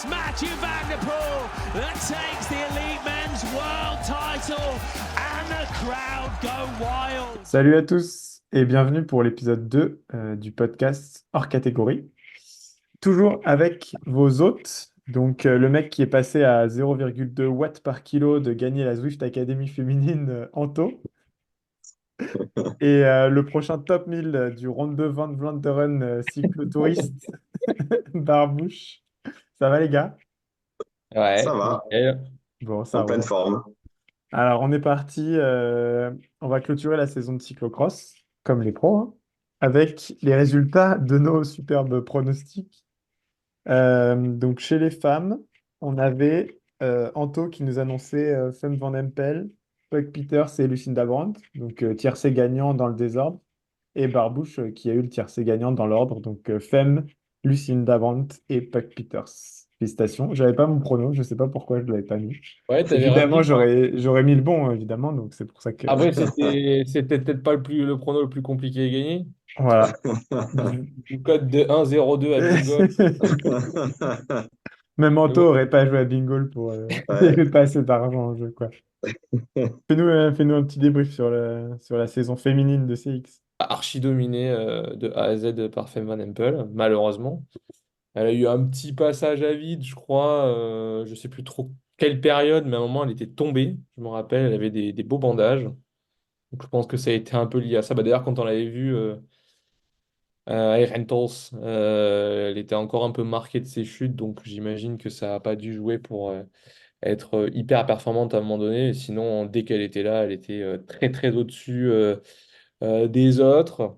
It's Mathieu Van Der Poel that takes the Elite Men's World Title and the crowd go wild. Salut à tous et bienvenue pour l'épisode 2 du podcast hors catégorie. Toujours avec vos hôtes, donc le mec qui est passé à 0,2 watts par kilo de gagner la Zwift Academy féminine Anto, et le prochain top 1000 du Ronde van Vlaanderen cyclotouriste Barbouche. Ça va les gars? Ça Ouais, va, nickel. Bon, ça en pleine roule. forme. Alors on est parti, on va clôturer la saison de cyclocross, comme les pros, hein, avec les résultats de nos superbes pronostics. Donc chez les femmes, on avait Anto qui nous annonçait Fem Van Empel, Puck Peters et Lucinda Brandt, donc tiercé gagnant dans le désordre, et Barbouche qui a eu le tiercé gagnant dans l'ordre, donc Fem, Lucinda Brandt et Puck Peters. Félicitations. J'avais pas mon prono, je sais pas pourquoi je ne l'avais pas mis. Ouais, t'avais Évidemment, rempli. j'aurais mis le bon, évidemment, donc c'est pour ça que Après, c'était peut-être pas le prono le plus compliqué à gagner. voilà. Du code de 1-0-2 à bingo. Même Mais Anto bon, aurait pas joué à Bingo pour il n'y Ouais. avait pas assez d'argent en jeu, quoi. Fais-nous un petit débrief sur la saison féminine de CX. archi dominé de A à Z par Fem Van Empel, malheureusement. Elle a eu un petit passage à vide, je crois. Je sais plus trop quelle période, mais à un moment, elle était tombée. Je me rappelle, elle avait des beaux bandages. Donc, je pense que ça a été un peu lié à ça. Bah, d'ailleurs, quand on l'avait vue à Rentals, elle était encore un peu marquée de ses chutes, donc j'imagine que ça n'a pas dû jouer pour être hyper performante à un moment donné. Et sinon, dès qu'elle était là, elle était très très au-dessus des autres.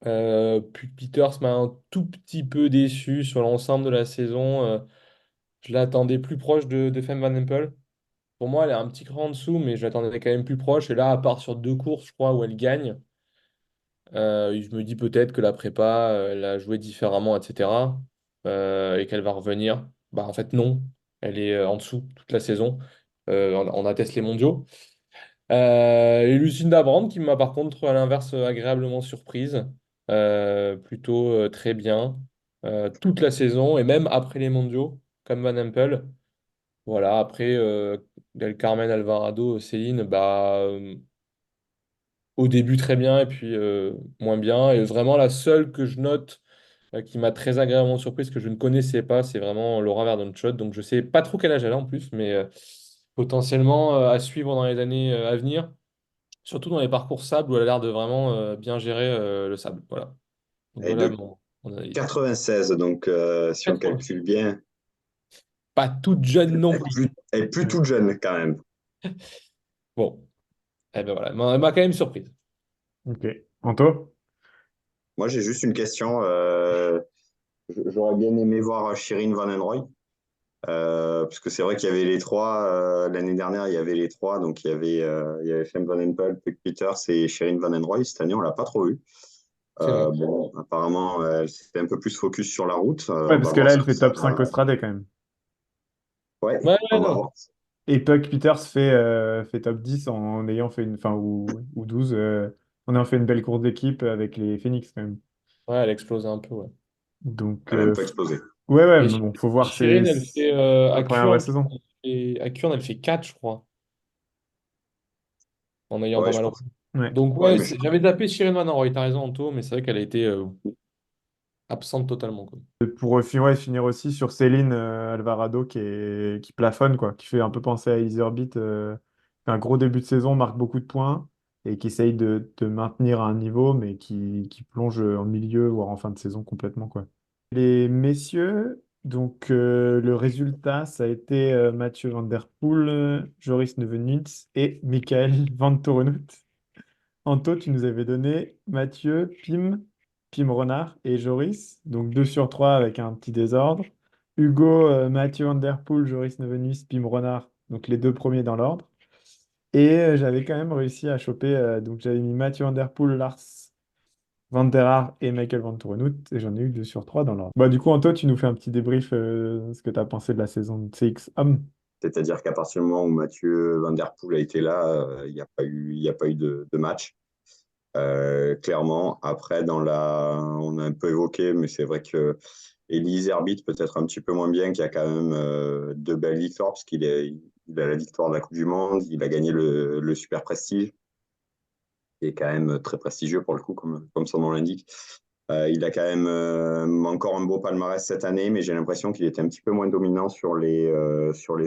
Puis Peters m'a un tout petit peu déçu sur l'ensemble de la saison. Je l'attendais plus proche de Femme Van Empel. Pour moi, elle est un petit cran en dessous, mais je l'attendais quand même plus proche. Et là, à part sur 2 courses, je crois, où elle gagne, je me dis peut-être que la prépa, elle a joué différemment, etc. Et qu'elle va revenir. Bah, en fait, non. Elle est en dessous toute la saison. On atteste les mondiaux. Et Lucinda Brand, qui m'a par contre, à l'inverse, agréablement surprise. Plutôt très bien. Toute la saison, et même après les mondiaux, comme Van Empel. Voilà, après, Del Carmen Alvarado, Céline, bah, au début très bien, et puis moins bien. Et vraiment, la seule que je note qui m'a très agréablement surprise, que je ne connaissais pas, c'est vraiment Laura Verdonschot. Donc, je sais pas trop quel âge elle a en plus, mais potentiellement à suivre dans les années à venir. Surtout dans les parcours sable où elle a l'air de vraiment bien gérer le sable. Voilà. Donc Et voilà de mon analyse. 96, donc si on 80. calcule bien, Pas toute jeune non plus. elle est plus toute jeune quand même. Bon, eh ben voilà, elle m'a quand même surprise. Ok. Anto? Moi, j'ai juste une question. J'aurais bien aimé voir Shirin Van Anrooy, parce que c'est vrai qu'il y avait les trois. L'année dernière, il y avait les trois. Donc, il y avait Fem Van Empel, Puck Peters et Shirin Van Anrooy. Cette année, on l'a pas trop vu. C'est vrai. Bon, apparemment, elle s'était un peu plus focus sur la route. Ouais, On va parce que voir là, ce elle que fait ça top va. 5 Austrade quand même. Ouais, Ouais, ouais, on va non. voir. Et Puck Peters fait top 10 en ayant fait une, enfin, ou 12, en ayant fait une belle course d'équipe avec les Phoenix quand même. Ouais, elle explose un peu, ouais. Donc, Elle a même pas explosé. ouais, Et mais bon, faut voir Chirine, elle fait sa à première vraie Kurne, saison. à Kurne, elle fait 4, je crois, en ayant Ouais, pas je mal pense. roulé. Ouais. Donc, Ouais, ouais, mais je j'avais tapé Chirine Van Roy, t'as raison, Anto, mais c'est vrai qu'elle a été absente totalement, quoi. Pour ouais, finir aussi sur Céline Alvarado qui plafonne, quoi, qui fait un peu penser à Elise Orbit, fait un gros début de saison, marque beaucoup de points et qui essaye de maintenir un niveau, mais qui plonge en milieu, voire en fin de saison complètement, quoi. Les messieurs, donc le résultat, ça a été Mathieu Van Der Poel, Joris Nevenitz et Michael Van Torenhout. Anto, tu nous avais donné Mathieu, Pim Renard et Joris, donc 2 sur 3 avec un petit désordre. Hugo, Mathieu Van Der Poel, Joris Nevenhuis, Pim Renard, donc les deux premiers dans l'ordre. Et j'avais quand même réussi à choper, donc j'avais mis Mathieu Van Der Poel, Lars Van Der Haar et Michael Van Torenhout, et j'en ai eu 2 sur 3 dans l'ordre. Bah, du coup, Anto, tu nous fais un petit débrief, ce que tu as pensé de la saison de CX Homme. C'est-à-dire qu'à partir du moment où Mathieu Van Der Poel a été là, il n'y a pas eu de match. Clairement, après, on a un peu évoqué, mais c'est vrai qu'il Elise Herbit, peut-être un petit peu moins bien, qui a quand même deux belles victoires, parce il a la victoire de la Coupe du Monde, il a gagné le Super Prestige, qui est quand même très prestigieux pour le coup, comme son nom l'indique. Il a quand même encore un beau palmarès cette année, mais j'ai l'impression qu'il était un petit peu moins dominant sur les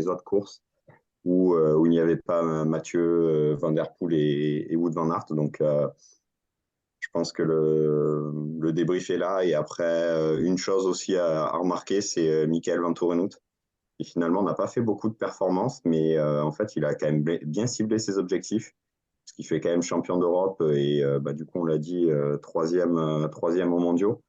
autres courses où il n'y avait pas Mathieu Van Der Poel et Wout van Aert. Donc, je pense que le débrief est là. Et après, une chose aussi à remarquer, c'est Michael Vantorenhout, qui finalement n'a pas fait beaucoup de performances, mais en fait, il a quand même bien ciblé ses objectifs, parce qu'il fait quand même champion d'Europe et bah, du coup, on l'a dit, troisième aux mondiaux.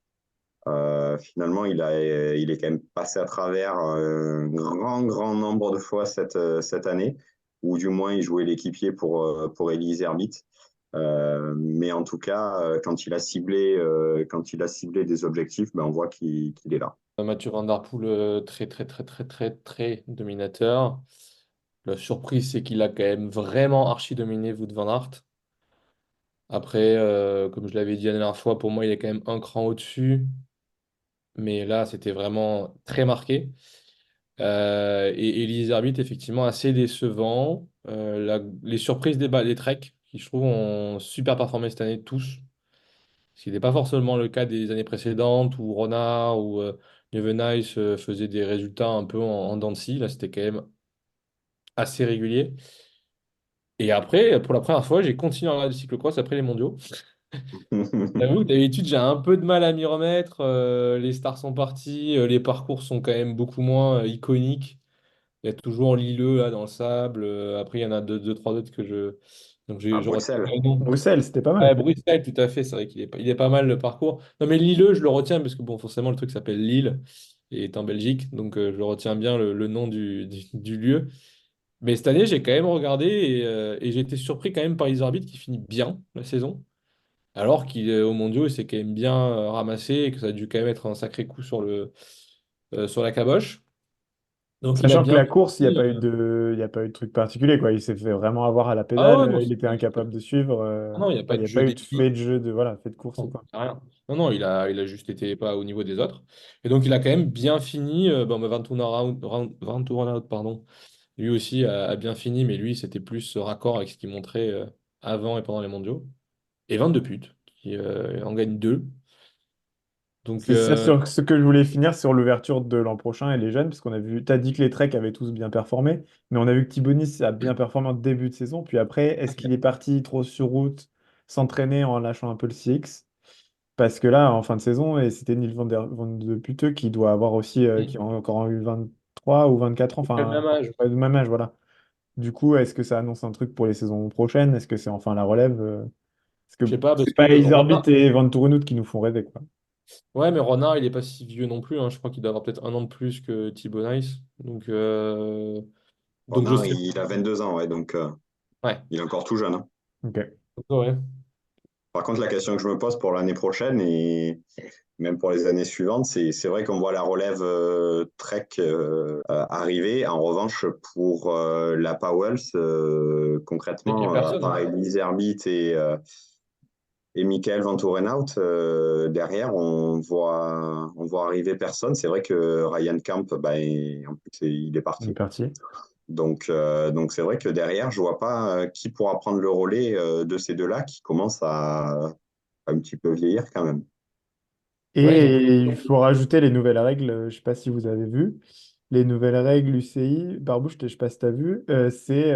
Finalement, il est quand même passé à travers un grand nombre de fois cette année, ou du moins il jouait l'équipier pour Elise Herbit. Mais en tout cas, quand il a ciblé des objectifs, ben, on voit qu'il est là. Mathieu Van Der Poel, très, très, très, très, très, très dominateur. La surprise, c'est qu'il a quand même vraiment archi dominé Wout van Aert. Après, comme je l'avais dit la dernière fois, pour moi, il est quand même un cran au-dessus. Mais là, c'était vraiment très marqué. Et Elise Herbit, effectivement, assez décevant. Les surprises des Trek, qui je trouve ont super performé cette année, tous. Ce qui n'est pas forcément le cas des années précédentes où Renard ou Nice faisaient des résultats un peu en dents de scie. Là, c'était quand même assez régulier. Et après, pour la première fois, j'ai continué à regarder le cyclocross après les mondiaux. J'avoue que d'habitude, j'ai un peu de mal à m'y remettre. Les stars sont partis, les parcours sont quand même beaucoup moins iconiques. Il y a toujours Lilleux là dans le sable. Après, il y en a deux, trois autres que je. Donc, À je retiens pas Bruxelles. le nom. Bruxelles, c'était pas Ouais, mal. Bruxelles, tout à fait. C'est vrai il est pas mal le parcours. Non, mais Lilleux, je le retiens parce que, bon, forcément, le truc s'appelle Lille et est en Belgique. Donc, je retiens bien le nom du lieu. Mais cette année, j'ai quand même regardé et j'ai été surpris quand même par Isorbic qui finit bien la saison. Alors qu'il est au mondiaux, il s'est quand même bien ramassé et que ça a dû quand même être un sacré coup sur la caboche. Donc, il a Sachant que bien la course, fini. il y a pas eu de truc particulier, quoi. Il s'est fait vraiment avoir à la Ah pédale, ouais, non, il était incapable de suivre. non, il n'y a Enfin, pas il de n'y a pas jeu eu de fait d'équipe. de jeu de, voilà, fait de course ou Non, quoi. rien. Non, non, il a juste été pas au niveau des autres. Et donc, il a quand même bien fini. Bon, bah, Vantouranaut, pardon. Lui aussi a bien fini, mais lui, c'était plus raccord avec ce qu'il montrait avant et pendant les mondiaux. Et 22 putes, qui en gagne deux. Donc, C'est ça sur ce que je voulais finir sur l'ouverture de l'an prochain et les jeunes, parce qu'on a vu, t'as dit que les Trek avaient tous bien performé, mais on a vu que Thibonis a bien performé en début de saison, puis après, est-ce qu'il est parti trop sur route, s'entraîner en lâchant un peu le CX? Parce que là, en fin de saison, et c'était Van de Puteux qui doit avoir aussi, qui a encore eu 23 ou 24 ans, c'est le enfin, même âge. pas du même âge, voilà. Du coup, est-ce que ça annonce un truc pour les saisons prochaines? Est-ce que c'est enfin la relève? Parce Je sais que pas, parce c'est que pas Iserbyt Renard, et Van Tourenout qui nous font rêver, quoi. ouais, mais Renard, il est pas si vieux non plus, hein. Je crois qu'il doit avoir peut-être un an de plus que Thibaut Nice. Donc je Renard, sais il a 22 ans, ouais, donc pas. Ouais. il est encore tout jeune, hein. Ok. Ouais. Par contre, la question que je me pose pour l'année prochaine et même pour les années suivantes, c'est vrai qu'on voit la relève Trek arriver. En revanche, pour la Powells, C'est qu'il y a concrètement, à personne, part hein. Elise Herbit et Michael Van Torenhout, derrière, on voit arriver personne. C'est vrai que Ryan Camp, bah, en plus, il est On est parti. parti. Donc c'est vrai que derrière, je vois pas qui pourra prendre le relais de ces deux-là qui commencent à un petit peu vieillir quand même. Ouais, Et il faut rajouter les nouvelles règles, je sais pas si vous avez vu. Les nouvelles règles UCI, Barbouche, je sais pas si tu as vu, c'est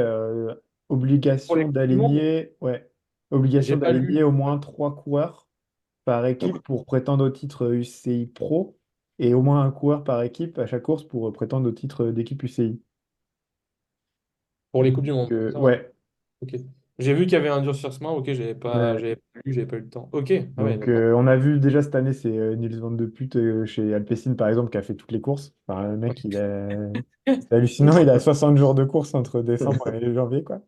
pour les obligation Coupes du Monde, d'aligner, ouais, obligation j'ai pas d'aligner lu. au moins trois coureurs par Donc, équipe pour prétendre au titre UCI Pro et au moins un coureur par équipe à chaque course pour prétendre au titre d'équipe UCI. Pour les Coupes du Monde, c'est ça, ouais. Ouais. Ok. J'ai vu qu'il y avait un durcissement, ok, Ouais. j'avais pas eu le temps. Ok, ah ouais, Donc, d'accord. on a vu déjà cette année, c'est Nils Van de Put chez Alpecin, par exemple, qui a fait toutes les courses. Enfin, le mec, c'est hallucinant, il a 60 jours de course entre décembre et janvier, quoi.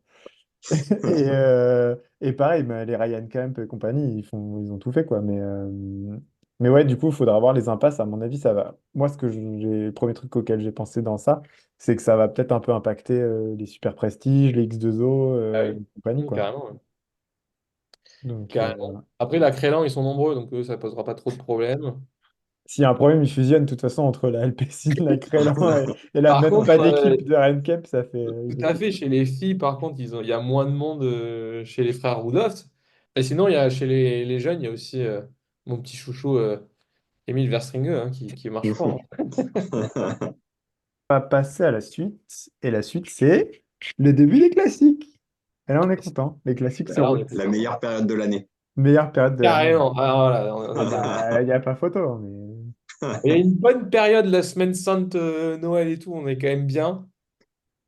Et pareil, bah, les Ryan Camp et compagnie, ils ont tout fait, quoi. Mais ouais, du coup, il faudra voir les impasses. À mon avis, ça va. Moi, le premier truc auquel j'ai pensé dans ça, c'est que ça va peut-être un peu impacter les Super Prestige, les X2O, Ah et oui. compagnie, quoi. Carrément, ouais. Donc, Carrément. Après, la Crélan, ils sont nombreux, donc eux, ça posera pas trop de problèmes. S'il y a un problème, ils fusionnent de toute façon entre la LPC, la Crélan et la Par même contre, pas d'équipe de RenCap, ça fait tout une à équipe. fait, chez les filles, par contre, il y a moins de monde chez les frères Rudolph. Et sinon, il y a, chez les jeunes, il y a aussi mon petit chouchou Émile Verstringhe hein, qui marche fort. Hein. On va passer à la suite. Et la suite, c'est le début des classiques. Et là, on est content. Les classiques se Alors, roulent. La meilleure période de l'année. Meilleure période de l'année. carrément. Ah, voilà, on Ah a dit. bah, il n'y a pas photo, hein, mais... Il y a une bonne période, la semaine sainte, Noël et tout, on est quand même bien.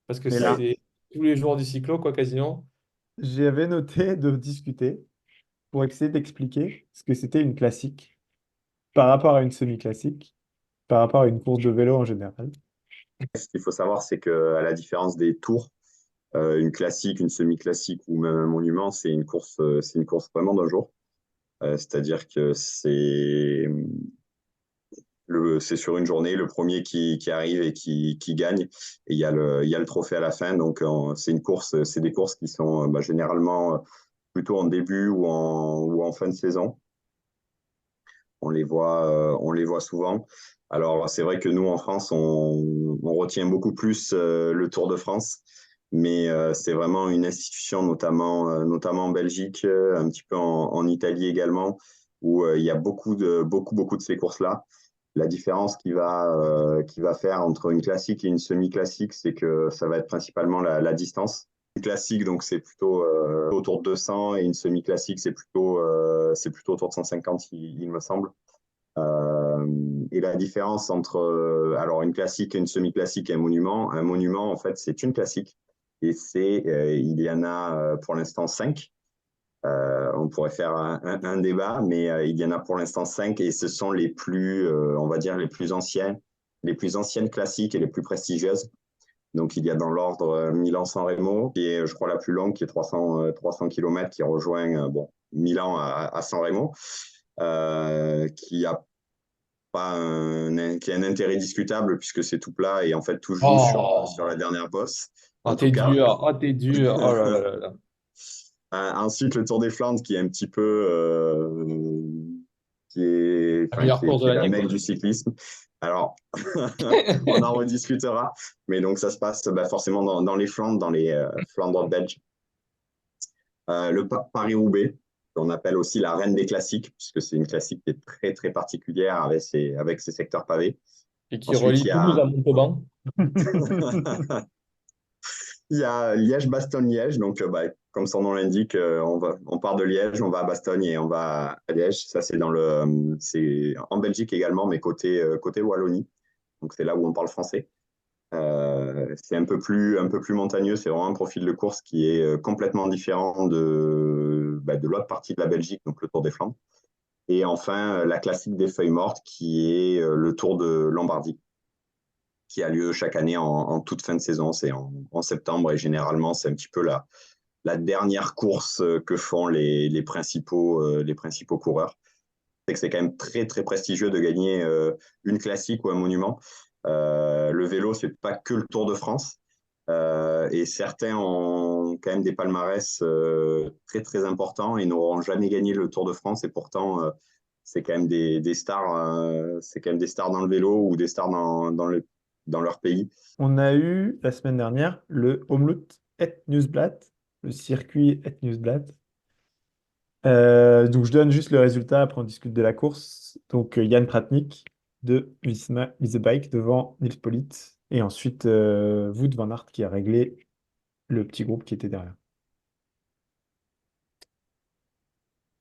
Parce que Mais là, c'est tous les jours du cyclo, quoi, quasiment. j'avais noté de discuter pour essayer d'expliquer ce que c'était une classique par rapport à une semi-classique, par rapport à une course de vélo en général. Ce qu'il faut savoir, c'est que à la différence des tours, une classique, une semi-classique ou même un monument, c'est une course vraiment d'un jour. C'est-à-dire que c'est sur une journée, le premier qui arrive et qui gagne, et il y a le trophée à la fin. Donc, c'est des courses qui sont généralement plutôt en début ou en fin de saison. On les voit souvent. Alors, c'est vrai que nous, en France, on retient beaucoup plus le Tour de France, mais c'est vraiment une institution, notamment en Belgique, un petit peu en Italie également, où il y a beaucoup de ces courses-là. La différence qui va faire entre une classique et une semi-classique, c'est que ça va être principalement la distance. Une classique, donc c'est plutôt autour de 200 et une semi-classique, c'est plutôt autour de 150, il me semble. Et la différence entre alors une classique et une semi-classique et un monument, en fait, c'est une classique. Et il y en a pour l'instant 5. On pourrait faire un débat, mais il y en a pour l'instant 5 et ce sont on va dire, les plus anciennes classiques et les plus prestigieuses. Donc, il y a dans l'ordre Milan-San Remo, qui est, je crois, la plus longue, qui est 300 km, qui rejoint Milan à San Remo, qui a qui a un intérêt discutable puisque c'est tout plat et en fait tout joue sur la Oh, dernière bosse, oh en tout t'es cas. dur, oh t'es dur, oh là là là là. Ensuite, le Tour des Flandres qui est un petit peu La meilleure course de qui est la l'année, quoi. mecque du cyclisme. Alors, on en rediscutera, mais donc ça se passe forcément dans les Flandres, dans les Flandres belges. Le Paris-Roubaix, qu'on appelle aussi la reine des classiques, puisque c'est une classique qui est très très particulière avec ses secteurs pavés. Et qui Ensuite, relie Toulouse à Montauban. il y a Liège-Bastogne-Liège. Donc, comme son nom l'indique, on part de Liège, on va à Bastogne et on va à Liège. Ça, c'est en Belgique également, mais côté Wallonie. Donc, c'est là où on parle français. C'est un peu plus montagneux. C'est vraiment un profil de course qui est complètement différent de l'autre partie de la Belgique, donc le Tour des Flandres. Et enfin, la classique des feuilles mortes, qui est le Tour de Lombardie, qui a lieu chaque année en toute fin de saison. C'est en septembre et généralement, c'est un petit peu la dernière course que font les principaux coureurs. C'est que c'est quand même très, très prestigieux de gagner une classique ou un monument. Le vélo, c'est pas que le Tour de France. Et certains ont quand même des palmarès très, très importants et n'auront jamais gagné le Tour de France. Et pourtant, c'est quand même des stars, c'est quand même des stars dans le vélo ou des stars dans leur pays. On a eu la semaine dernière le Omloop Het Nieuwsblad, le circuit Het Nieuwsblad. Donc je donne juste le résultat, après on discute de la course. Donc Jan Pratnik de Visma Bike devant Nils Politt. Et ensuite Wout van Aert qui a réglé le petit groupe qui était derrière.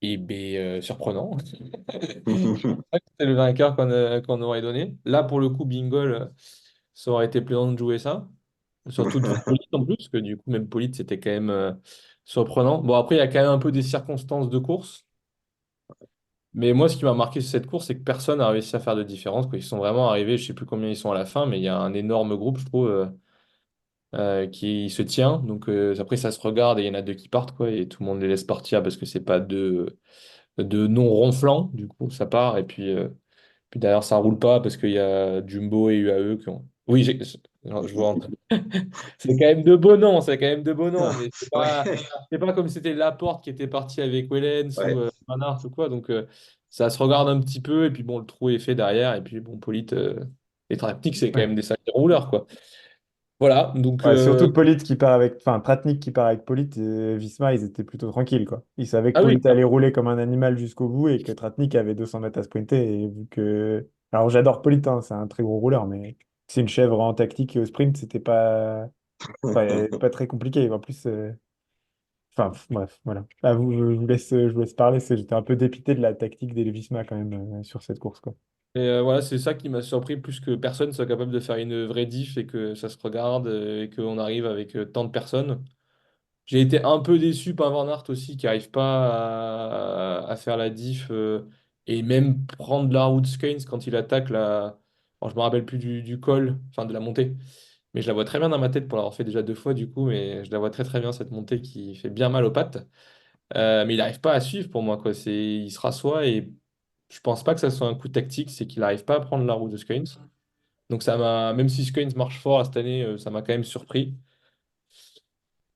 Et bien, surprenant. C'est le vainqueur qu'on aurait donné. Là, pour le coup, Bingle, ça aurait été plaisant de jouer ça. Surtout devant Polit en plus, parce que du coup, même Polit, c'était quand même surprenant. Bon, après, il y a quand même un peu des circonstances de course. Mais moi, ce qui m'a marqué sur cette course, c'est que personne n'a réussi à faire de différence, quoi. Ils sont vraiment arrivés, je sais plus combien ils sont à la fin, mais il y a un énorme groupe, je trouve, qui se tient. Donc après, ça se regarde et il y en a deux qui partent, quoi, et tout le monde les laisse partir parce que c'est pas de non ronflants. Du coup, ça part. Et puis derrière, ça roule pas parce qu'il y a Jumbo et UAE qui ont. Oui, non, je vois. C'est quand même de beaux noms, c'est quand même de beaux noms, mais Ouais, c'est pas comme c'était Laporte qui était parti avec Wellens ou ouais. Van Aert ou quoi. Donc ça se regarde un petit peu, et puis bon, le trou est fait derrière, et puis bon, Polit et Tratnik, c'est quand Ouais. même des sacrés rouleurs, quoi. Voilà, donc Ouais, surtout Polit qui part avec, enfin Tratnik qui part avec Polit, et Visma, ils étaient plutôt tranquilles, quoi. Ils savaient que ah oui, Polit allait rouler comme un animal jusqu'au bout et que Tratnik avait 200 mètres à sprinter. Et vu que, alors j'adore Polit, hein, c'est un très gros rouleur, mais c'est une chèvre en tactique et au sprint, c'était pas très compliqué. En plus, enfin bref, voilà. Ah, je vous laisse parler. J'étais un peu dépité de la tactique des Visma quand même sur cette course, quoi. et voilà, c'est ça qui m'a surpris, plus que personne soit capable de faire une vraie diff et que ça se regarde et qu'on arrive avec tant de personnes. J'ai été un peu déçu par Van Aert aussi, qui n'arrive pas à faire la diff et même prendre la route Skeins quand il attaque la. Bon, je me rappelle plus du col, enfin de la montée, mais je la vois très bien dans ma tête pour l'avoir fait déjà 2 fois du coup, mais je la vois très très bien cette montée qui fait bien mal aux pattes. Mais il n'arrive pas à suivre pour moi, quoi. Il se rassoit et je pense pas que ça soit un coup tactique, c'est qu'il n'arrive pas à prendre la route de Skeins. Donc ça m'a, même si Skeins marche fort cette année, ça m'a quand même surpris.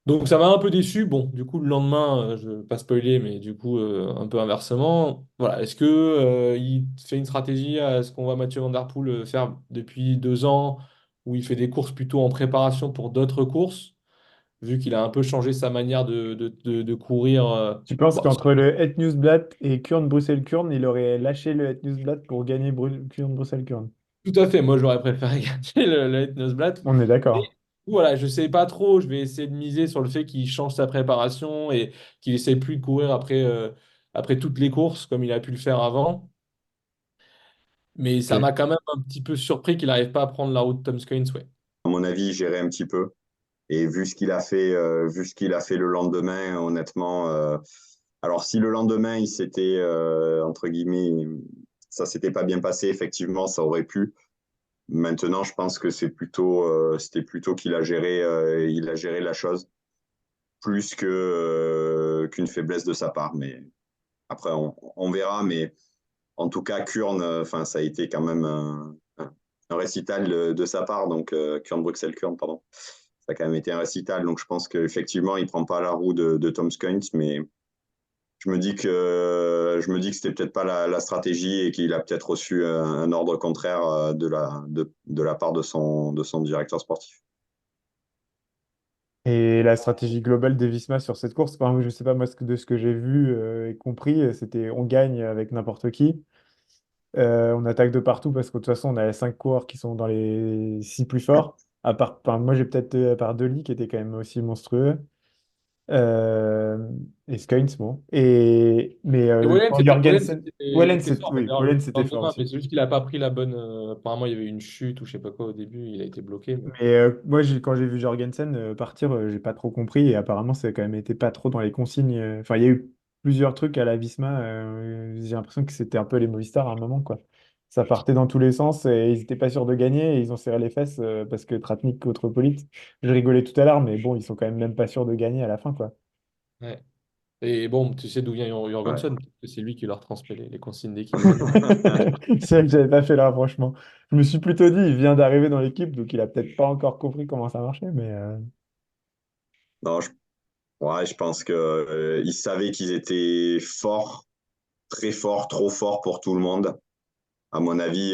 Donc ça m'a un peu déçu. Bon, du coup, le lendemain, je ne vais pas spoiler, mais du coup, un peu inversement. Voilà, est-ce que il fait une stratégie à ce qu'on voit Mathieu Van Der Poel faire depuis 2 ans, où il fait des courses plutôt en préparation pour d'autres courses, vu qu'il a un peu changé sa manière de courir. Tu penses Bon, qu'entre le Het Nieuwsblad et Kuurne-Bruxelles-Kuurne, il aurait lâché le Het Nieuwsblad pour gagner Kuurne-Bruxelles-Kuurne? tout à fait, moi j'aurais préféré gagner le Ethnosblatt. On est Mais d'accord. voilà, je sais pas trop, je vais essayer de miser sur le fait qu'il change sa préparation et qu'il essaie plus de courir après toutes les courses comme il a pu le faire avant. Mais ça Ok. m'a quand même un petit peu surpris qu'il n'arrive pas à prendre la route Tom Skynes, ouais. À mon avis, gérer un petit peu. Et vu ce qu'il a fait le lendemain, honnêtement, alors si le lendemain il s'était entre guillemets, ça s'était pas bien passé, effectivement, ça aurait pu. Maintenant, je pense que c'était plutôt il a géré la chose plus qu'une faiblesse de sa part. Mais après, on verra. Mais en tout cas, Kurn, enfin, ça a été quand même un récital de sa part. Donc, Kurn Bruxelles Kurn, pardon. Ça a quand même été un récital. Donc, je pense qu'effectivement, il ne prend pas la roue de Tom Skynes, mais je me dis que c'était peut-être pas la stratégie et qu'il a peut-être reçu un ordre contraire de la part de son directeur sportif. Et la stratégie globale des Visma sur cette course, enfin, je sais pas moi de ce que j'ai vu et compris, c'était on gagne avec n'importe qui. On attaque de partout parce que de toute façon, on a 5 coureurs qui sont dans les 6 plus forts. À part, enfin, moi, j'ai peut-être à part Deli qui était quand même aussi monstrueux. Euh, et Skynes, bon. Mais Et quand Jorgensen, il Wellen, était fort oui, d'ailleurs le Wellen, c'était fort lendemain, mais aussi. c'est juste qu'il n'a pas pris la bonne. Apparemment, il y avait une chute ou je sais pas quoi au début, il a été bloqué. Mais... Mais moi, quand j'ai vu Jorgensen partir, j'ai pas trop compris. Et apparemment, ça a quand même été pas trop dans les consignes. Enfin, il y a eu plusieurs trucs à la Visma. J'ai l'impression que c'était un peu les Movistar à un moment, quoi. Ça partait dans tous les sens et ils étaient pas sûrs de gagner et ils ont serré les fesses parce que Tratnik contre Polic. Je rigolais tout à l'heure, mais bon, ils sont quand même même pas sûrs de gagner à la fin, quoi. Ouais. Et bon, tu sais d'où vient Ouais. Jorgensen, parce que c'est lui qui leur transmet les consignes d'équipe. C'est vrai que j'avais pas fait le rapprochement. Je me suis plutôt dit, il vient d'arriver dans l'équipe, donc il a peut-être pas encore compris comment ça marchait, mais Non, ouais, je pense que ils savaient qu'ils étaient forts, très forts, trop forts pour tout le monde. À mon avis,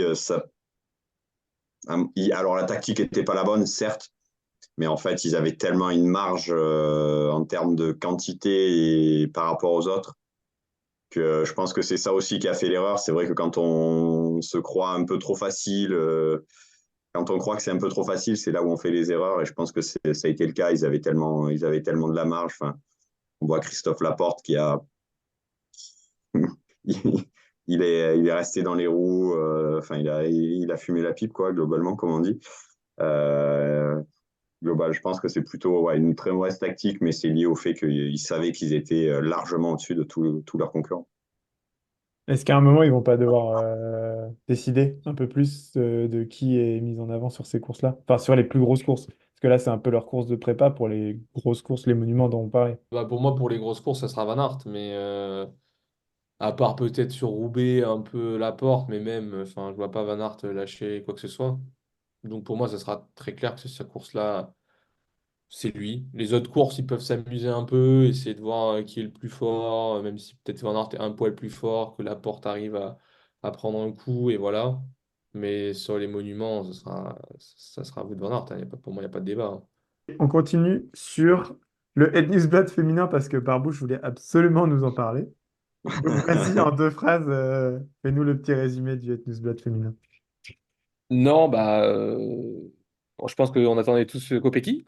alors la tactique n'était pas la bonne, certes, mais en fait, ils avaient tellement une marge en termes de quantité et par rapport aux autres que je pense que c'est ça aussi qui a fait l'erreur. C'est vrai que quand on se croit un peu trop facile, quand on croit que c'est un peu trop facile, c'est là où on fait les erreurs. Et je pense que ça a été le cas. Ils avaient tellement de la marge. Enfin, on voit Christophe Laporte qui a, il est resté dans les roues. Enfin, il a fumé la pipe, quoi, globalement, comme on dit. Euh, je pense que c'est plutôt ouais, une très mauvaise tactique, mais c'est lié au fait qu'ils savaient qu'ils étaient largement au-dessus de tous leurs concurrents. est-ce qu'à un moment, ils vont pas devoir décider un peu plus de qui est mis en avant sur ces courses-là? Enfin, sur les plus grosses courses. Parce que là, c'est un peu leur course de prépa pour les grosses courses, les monuments dont on parlait. Bah, pour moi, pour les grosses courses, ça sera Van Aert, mais à part peut-être sur Roubaix, un peu la porte, mais même, enfin, je vois pas Van Aert lâcher quoi que ce soit. Donc pour moi, ça sera très clair que c'est sa course-là. c'est lui. Les autres courses, ils peuvent s'amuser un peu, essayer de voir qui est le plus fort, même si peut-être Van Aert est un poil plus fort, que Laporte arrive à prendre un coup, et voilà. Mais sur les monuments, ça sera Wout Van Aert, hein. Pour moi, il n'y a pas de débat, hein. On continue sur le Het Nieuwsblad féminin parce que Barbouche voulait absolument nous en parler. Donc vas-y, en 2 phrases, fais-nous le petit résumé du Het Nieuwsblad féminin. Non, bah, bon, je pense qu'on attendait tous Kopecky,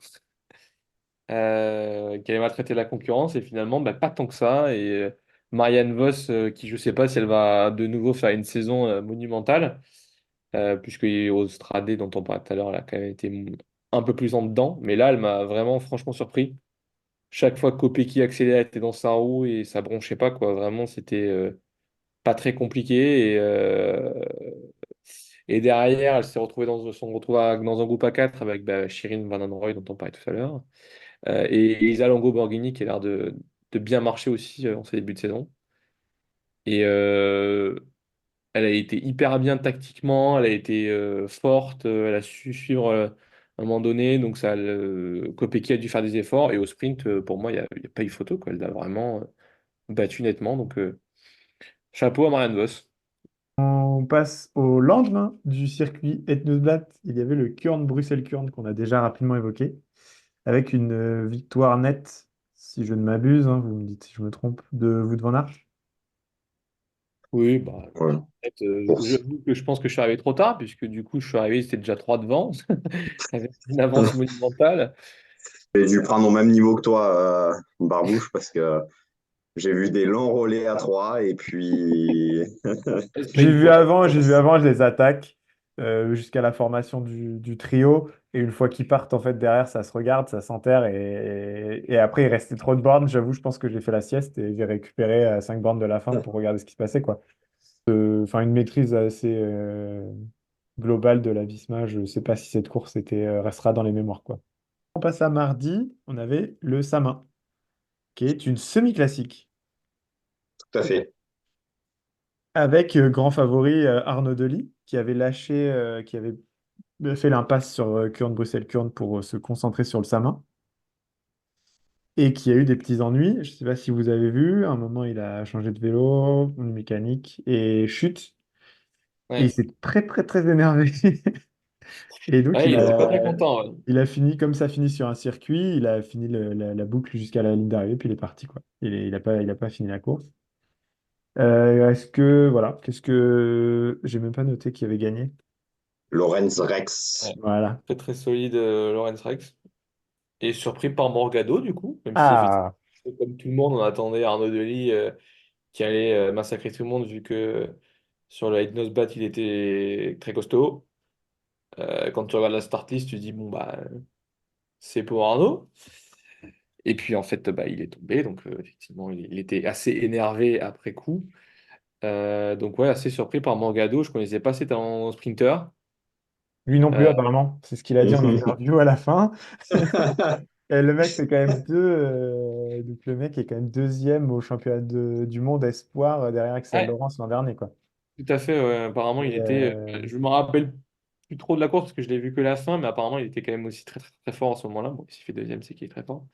qui allait maltraiter la concurrence, et finalement, bah, pas tant que ça. Et Marianne Vos, qui je sais pas si elle va de nouveau faire une saison monumentale, puisque Austrade, dont on parlait tout à l'heure, elle a quand même été un peu plus en dedans. Mais là, elle m'a vraiment franchement surpris. Chaque fois que Kopecky accélérait, elle était dans sa roue et ça bronchait pas, quoi. Vraiment, c'était pas très compliqué. Et derrière, elle s'est retrouvée dans un groupe à 4 avec bah, Shirin Van Anrooy, dont on parlait tout à l'heure, et Elisa Longo Borghini, qui a l'air de bien marcher aussi en ses débuts de saison. Et elle a été hyper bien tactiquement, elle a été forte, elle a su suivre à un moment donné. Donc, Kopecky a dû faire des efforts. Et au sprint, pour moi, il y a pas eu photo, quoi. Elle l'a vraiment battu nettement. Donc, chapeau à Marianne Vos. On passe au lendemain du circuit Het Nieuwsblad. Il y avait le Kuurne-Bruxelles-Kuurne qu'on a déjà rapidement évoqué, avec une victoire nette, si je ne m'abuse, hein, vous me dites si je me trompe, de Wout van Aert. Oui, bah, Ouais. en fait, Course. j'avoue que je pense que je suis arrivé trop tard, puisque du coup, je suis arrivé, c'était déjà 3 devant, avec une avance monumentale. J'ai dû prendre au même niveau que toi, Barbouche, parce que j'ai vu des longs relais à 3 et puis Sprint, quoi. J'ai vu avant, je les attaque jusqu'à la formation du trio. Et une fois qu'ils partent, en fait, derrière, ça se regarde, ça s'enterre. Et après, il restait trop de bornes. J'avoue, je pense que j'ai fait la sieste et j'ai récupéré 5 bornes de la fin pour regarder ce qui se passait, quoi. Enfin, une maîtrise assez globale de la Visma. Je ne sais pas si cette course restera dans les mémoires, quoi. On passe à mardi, on avait le Samin, qui est une semi-classique, tout à fait. avec grand favori Arnaud Delis, qui avait fait l'impasse sur Kurn-Bruxelles-Kurn pour se concentrer sur le Samin, et qui a eu des petits ennuis. Je ne sais pas si vous avez vu, à un moment, il a changé de vélo, une mécanique, et chute, et il Ouais. s'est très, très, très énervé. Et donc, Ouais, il était pas très content, ouais. il a fini comme ça finit sur un circuit, il a fini la boucle jusqu'à la ligne d'arrivée, puis il est parti, quoi. Il a pas fini la course. Voilà, qu'est-ce que j'ai même pas noté qui avait gagné. Lorenz Rex. Ouais. Voilà. Très très solide, Lawrence Rex. Et surpris par Morgado, du coup, même si effectivement, Ah, comme tout le monde, on attendait Arnaud Delis qui allait massacrer tout le monde, vu que sur le Hypnose Bat, il était très costaud. Quand tu regardes la start list, tu te dis, bon, bah, c'est pour Arnaud. Et puis, en fait, bah, il est tombé, donc effectivement, il était assez énervé après coup. Donc, ouais, assez surpris par Morgado. Je connaissais pas cet en sprinter. lui non plus, Euh, apparemment. C'est ce qu'il a dit en interview à la fin. Et le mec fait quand même donc le mec est quand même deuxième au championnat du monde espoir derrière Axel ouais, Laurence l'an dernier, quoi. tout à fait. Ouais. Apparemment, il Et, était. Je me rappelle plus trop de la course parce que je l'ai vu que la fin, mais apparemment, il était quand même aussi très, très, très fort en ce moment-là. Bon, s'il fait deuxième, c'est qu'il est très fort.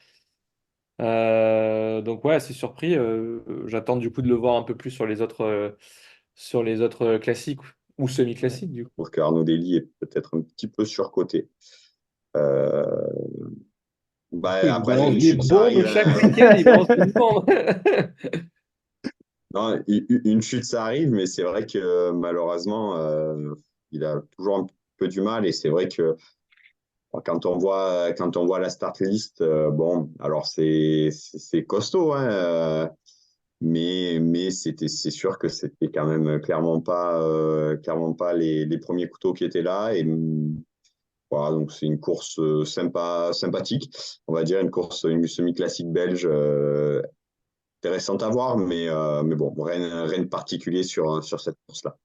Donc, ouais, assez surpris. J'attends du coup de le voir un peu plus sur les autres classiques ou ouais. semi-classiques, du coup. Je trouve qu'Arnaud Dely est peut-être un petit peu surcoté. Euh, bah, Il après, balance une des chute, ça bombes arrive, chaque hein. week-end, il balance une bombe. Non, une chute, ça arrive, mais c'est vrai que malheureusement, il a toujours un peu du mal. Et c'est vrai que quand on voit la start list, bon, alors c'est costaud, hein, mais c'est sûr que c'était quand même clairement pas les premiers couteaux qui étaient là. Et voilà, donc c'est une course sympathique, on va dire une semi-classique belge intéressante à voir, mais bon, rien de particulier sur cette course-là.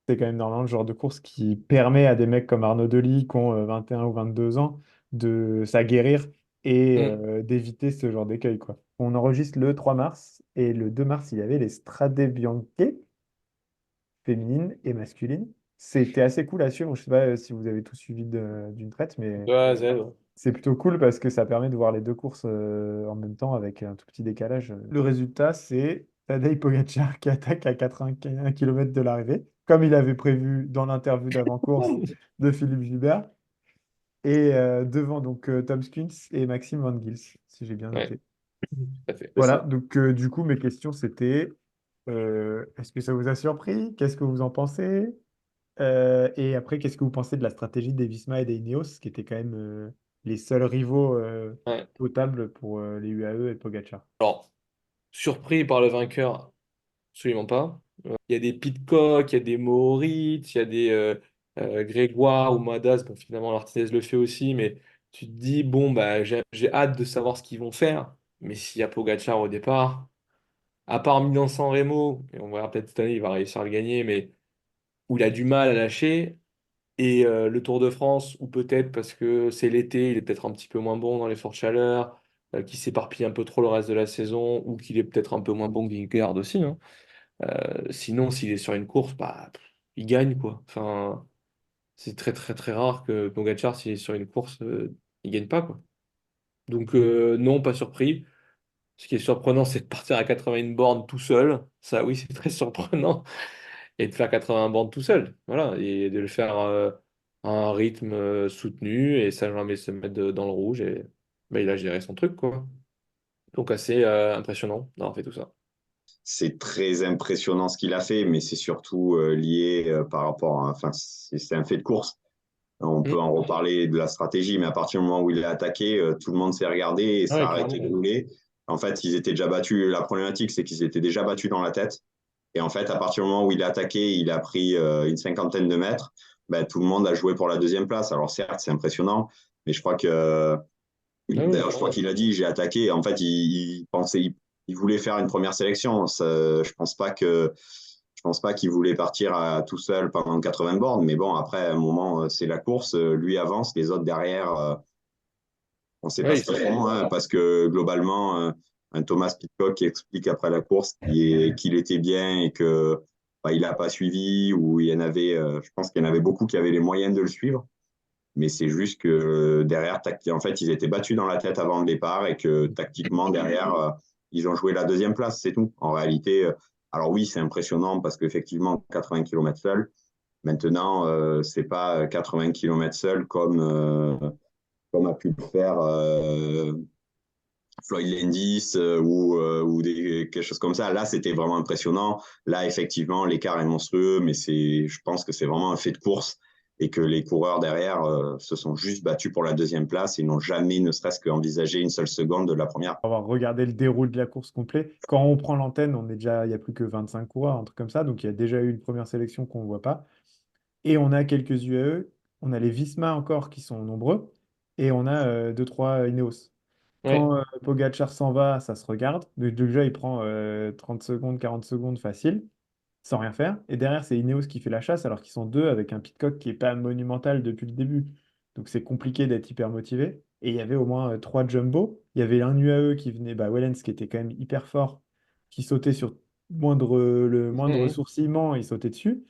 C'est quand même normalement le genre de course qui permet à des mecs comme Arnaud Delis qui ont 21 ou 22 ans de s'aguerrir et Mm. d'éviter ce genre d'écueil, quoi. On enregistre le 3 mars et le 2 mars, il y avait les Strade Bianche féminines et masculines. C'était assez cool à suivre. Je sais pas si vous avez tout suivi d'une traite, mais De A à Z, ouais. C'est plutôt cool parce que ça permet de voir les deux courses en même temps avec un tout petit décalage. Le résultat, c'est Tadej Pogacar qui attaque à 81 km de l'arrivée, comme il avait prévu dans l'interview d'avant-course de Philippe Gilbert, et devant donc Tom Skins et Maxime Van Gils, si j'ai bien Ouais, noté. tout à fait. C'est Voilà, ça. donc du coup, mes questions, c'était est-ce que ça vous a surpris? Qu'est-ce que vous en pensez? Et après, qu'est-ce que vous pensez de la stratégie des Visma et des Ineos, qui étaient quand même les seuls rivaux Ouais. potables pour les UAE et Pogacar? Alors, surpris par le vainqueur, absolument pas. Il y a des Pidcock, il y a des Moritz, il y a des Grégoire ou Madas. Bon, finalement, l'Artinez le fait aussi, mais tu te dis, bon, bah, j'ai hâte de savoir ce qu'ils vont faire. Mais s'il y a Pogacar au départ, à part Milan-San Remo, et on verra peut-être cette année, il va réussir à le gagner, mais où il a du mal à lâcher, et le Tour de France, ou peut-être parce que c'est l'été, il est peut-être un petit peu moins bon dans les fortes chaleurs, qu'il s'éparpille un peu trop le reste de la saison, ou qu'il est peut-être un peu moins bon que Vingegaard aussi, hein. Sinon, s'il est sur une course, bah, il gagne, quoi. Enfin, c'est très très très rare que Pogacar, s'il est sur une course, il gagne pas, quoi. Donc non, pas surpris. Ce qui est surprenant, c'est de partir à 81 bornes tout seul. Ça, oui, c'est très surprenant. Et de faire 80 bornes tout seul. Voilà. Et de le faire à un rythme soutenu et sans jamais se mettre dans le rouge. Et bah, il a géré son truc, quoi. Donc assez impressionnant d'avoir fait tout ça. C'est très impressionnant ce qu'il a fait, mais c'est surtout lié par rapport à. Enfin, c'est un fait de course. On Mm. peut en reparler de la stratégie, mais à partir du moment où il a attaqué, tout le monde s'est regardé et Ah ça a ouais, arrêté de clairement. rouler. En fait, ils étaient déjà battus. La problématique, c'est qu'ils étaient déjà battus dans la tête. Et en fait, à partir du moment où il a attaqué, il a pris une cinquantaine de mètres. Ben, tout le monde a joué pour la deuxième place. Alors certes, c'est impressionnant, mais je crois que Ah oui, d'ailleurs, je crois clairement. qu'il a dit j'ai attaqué. En fait, il pensait, il voulait faire une première sélection. Je pense pas qu'il voulait partir tout seul pendant 80 bornes. Mais bon, après, à un moment, c'est la course. Lui avance, les autres derrière, on ne sait pas Ouais, ce qu'ils font, hein, parce que globalement, un Thomas Pidcock qui explique après la course qu'il était bien et que bah, il n'a pas suivi, ou il y en avait, je pense qu'il y en avait beaucoup qui avaient les moyens de le suivre. Mais c'est juste que derrière, en fait, ils étaient battus dans la tête avant le départ et que tactiquement, derrière, ils ont joué la deuxième place, c'est tout. En réalité, alors oui, c'est impressionnant parce qu'effectivement, 80 km seul. Maintenant, c'est pas 80 km seul comme a pu le faire Floyd Landis quelque chose comme ça. Là, c'était vraiment impressionnant. Là, effectivement, l'écart est monstrueux, mais je pense que c'est vraiment un fait de course et que les coureurs derrière se sont juste battus pour la deuxième place et n'ont jamais ne serait-ce qu'envisagé une seule seconde de la première. On va regarder le déroulé de la course complet. Quand on prend l'antenne, on est déjà, il n'y a plus que 25 coureurs, un truc comme ça. Donc il y a déjà eu une première sélection qu'on ne voit pas. Et on a quelques UAE. On a les Visma encore qui sont nombreux. Et on a 2-3 Ineos. ouais. Quand Pogacar s'en va, ça se regarde. Déjà, il prend 30 secondes, 40 secondes facile, sans rien faire. Et derrière, c'est Ineos qui fait la chasse, alors qu'ils sont deux avec un Pidcock qui n'est pas monumental depuis le début. Donc c'est compliqué d'être hyper motivé. Et il y avait au moins trois jumbo. Il y avait un UAE qui venait, bah, Wellens qui était quand même hyper fort, qui sautait sur le moindre Mhm. sourcillement, il sautait dessus.